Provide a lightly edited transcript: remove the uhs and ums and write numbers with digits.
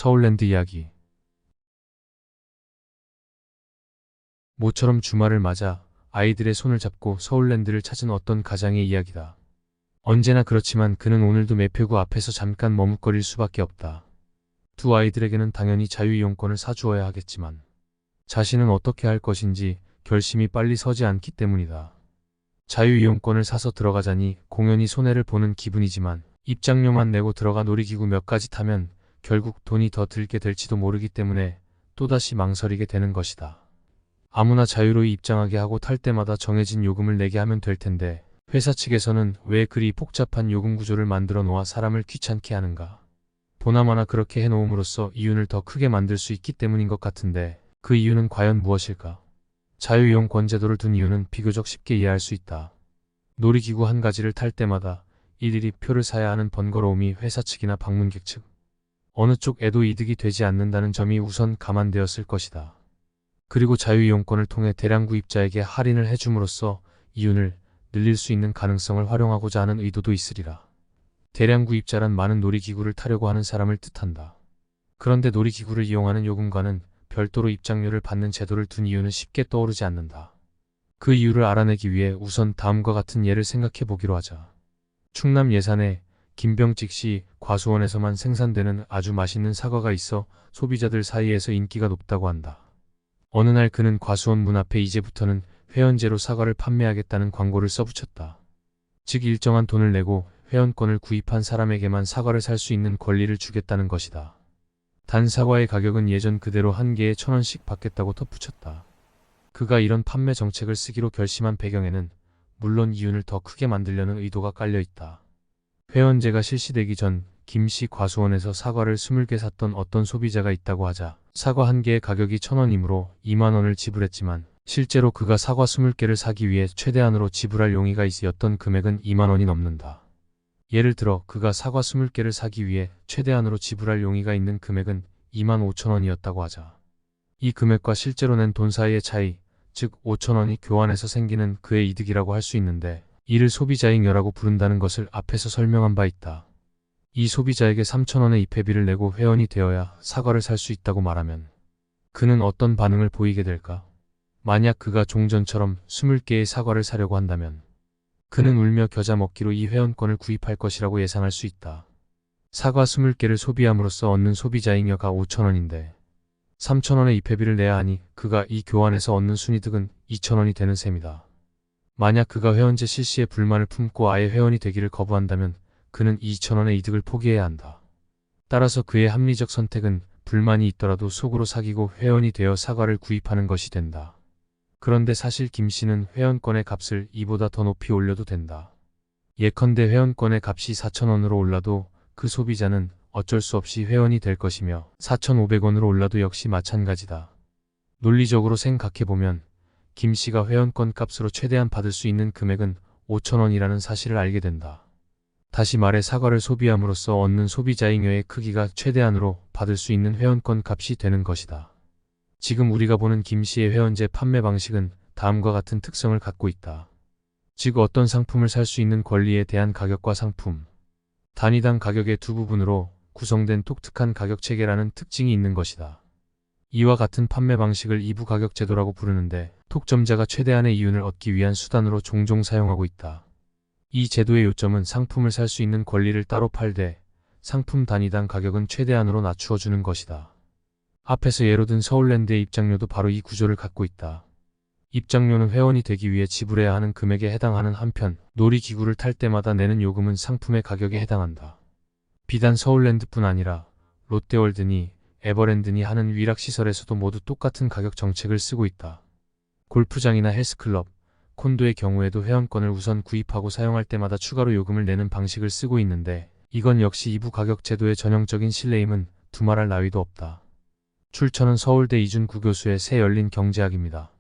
서울랜드 이야기. 모처럼 주말을 맞아 아이들의 손을 잡고 서울랜드를 찾은 어떤 가장의 이야기다. 언제나 그렇지만 그는 오늘도 매표구 앞에서 잠깐 머뭇거릴 수밖에 없다. 두 아이들에게는 당연히 자유이용권을 사주어야 하겠지만 자신은 어떻게 할 것인지 결심이 빨리 서지 않기 때문이다. 자유이용권을 사서 들어가자니 공연히 손해를 보는 기분이지만 입장료만 내고 들어가 놀이기구 몇 가지 타면 결국 돈이 더 들게 될지도 모르기 때문에 또다시 망설이게 되는 것이다. 아무나 자유로이 입장하게 하고 탈 때마다 정해진 요금을 내게 하면 될 텐데 회사 측에서는 왜 그리 복잡한 요금 구조를 만들어 놓아 사람을 귀찮게 하는가? 보나마나 그렇게 해놓음으로써 이윤을 더 크게 만들 수 있기 때문인 것 같은데 그 이유는 과연 무엇일까? 자유이용권 제도를 둔 이유는 비교적 쉽게 이해할 수 있다. 놀이기구 한 가지를 탈 때마다 일일이 표를 사야 하는 번거로움이 회사 측이나 방문객 측 어느 쪽에도 이득이 되지 않는다는 점이 우선 감안되었을 것이다. 그리고 자유이용권을 통해 대량 구입자에게 할인을 해줌으로써 이윤을 늘릴 수 있는 가능성을 활용하고자 하는 의도도 있으리라. 대량 구입자란 많은 놀이기구를 타려고 하는 사람을 뜻한다. 그런데 놀이기구를 이용하는 요금과는 별도로 입장료를 받는 제도를 둔 이유는 쉽게 떠오르지 않는다. 그 이유를 알아내기 위해 우선 다음과 같은 예를 생각해 보기로 하자. 충남 예산에 김병직시 과수원에서만 생산되는 아주 맛있는 사과가 있어 소비자들 사이에서 인기가 높다고 한다. 어느 날 그는 과수원 문 앞에 이제부터는 회원제로 사과를 판매하겠다는 광고를 써붙였다. 즉 일정한 돈을 내고 회원권을 구입한 사람에게만 사과를 살 수 있는 권리를 주겠다는 것이다. 단 사과의 가격은 예전 그대로 한 개에 1,000원씩 받겠다고 덧붙였다. 그가 이런 판매 정책을 쓰기로 결심한 배경에는 물론 이윤을 더 크게 만들려는 의도가 깔려 있다. 회원제가 실시되기 전 김씨 과수원에서 사과를 20개 샀던 어떤 소비자가 있다고 하자 사과 한 개의 가격이 1,000원이므로 2만 원을 지불했지만 실제로 그가 사과 20개를 사기 위해 최대한으로 지불할 용의가 있었던 금액은 2만 원이 넘는다. 예를 들어 그가 사과 20개를 사기 위해 최대한으로 지불할 용의가 있는 금액은 2만 5천 원이었다고 하자. 이 금액과 실제로 낸 돈 사이의 차이, 즉 5천 원이 교환해서 생기는 그의 이득이라고 할 수 있는데 이를 소비자잉여라고 부른다는 것을 앞에서 설명한 바 있다. 이 소비자에게 3,000원의 입회비를 내고 회원이 되어야 사과를 살 수 있다고 말하면 그는 어떤 반응을 보이게 될까? 만약 그가 종전처럼 20개의 사과를 사려고 한다면 그는 울며 겨자 먹기로 이 회원권을 구입할 것이라고 예상할 수 있다. 사과 20개를 소비함으로써 얻는 소비자잉여가 5,000원인데 3,000원의 입회비를 내야 하니 그가 이 교환에서 얻는 순이득은 2,000원이 되는 셈이다. 만약 그가 회원제 실시에 불만을 품고 아예 회원이 되기를 거부한다면 그는 2,000원의 이득을 포기해야 한다. 따라서 그의 합리적 선택은 불만이 있더라도 속으로 사귀고 회원이 되어 사과를 구입하는 것이 된다. 그런데 사실 김씨는 회원권의 값을 이보다 더 높이 올려도 된다. 예컨대 회원권의 값이 4,000원으로 올라도 그 소비자는 어쩔 수 없이 회원이 될 것이며 4,500원으로 올라도 역시 마찬가지다. 논리적으로 생각해보면 김씨가 회원권 값으로 최대한 받을 수 있는 금액은 5,000원이라는 사실을 알게 된다. 다시 말해 사과를 소비함으로써 얻는 소비자잉여의 크기가 최대한으로 받을 수 있는 회원권 값이 되는 것이다. 지금 우리가 보는 김씨의 회원제 판매 방식은 다음과 같은 특성을 갖고 있다. 즉 어떤 상품을 살 수 있는 권리에 대한 가격과 상품, 단위당 가격의 두 부분으로 구성된 독특한 가격 체계라는 특징이 있는 것이다. 이와 같은 판매 방식을 이부 가격 제도라고 부르는데 독점자가 최대한의 이윤을 얻기 위한 수단으로 종종 사용하고 있다. 이 제도의 요점은 상품을 살 수 있는 권리를 따로 팔되 상품 단위당 가격은 최대한으로 낮추어 주는 것이다. 앞에서 예로 든 서울랜드의 입장료도 바로 이 구조를 갖고 있다. 입장료는 회원이 되기 위해 지불해야 하는 금액에 해당하는 한편 놀이기구를 탈 때마다 내는 요금은 상품의 가격에 해당한다. 비단 서울랜드뿐 아니라 롯데월드니 에버랜드니 하는 위락시설에서도 모두 똑같은 가격 정책을 쓰고 있다. 골프장이나 헬스클럽, 콘도의 경우에도 회원권을 우선 구입하고 사용할 때마다 추가로 요금을 내는 방식을 쓰고 있는데 이건 역시 이부 가격 제도의 전형적인 신뢰임은 두말할 나위도 없다. 출처는 서울대 이준구 교수의 새 열린 경제학입니다.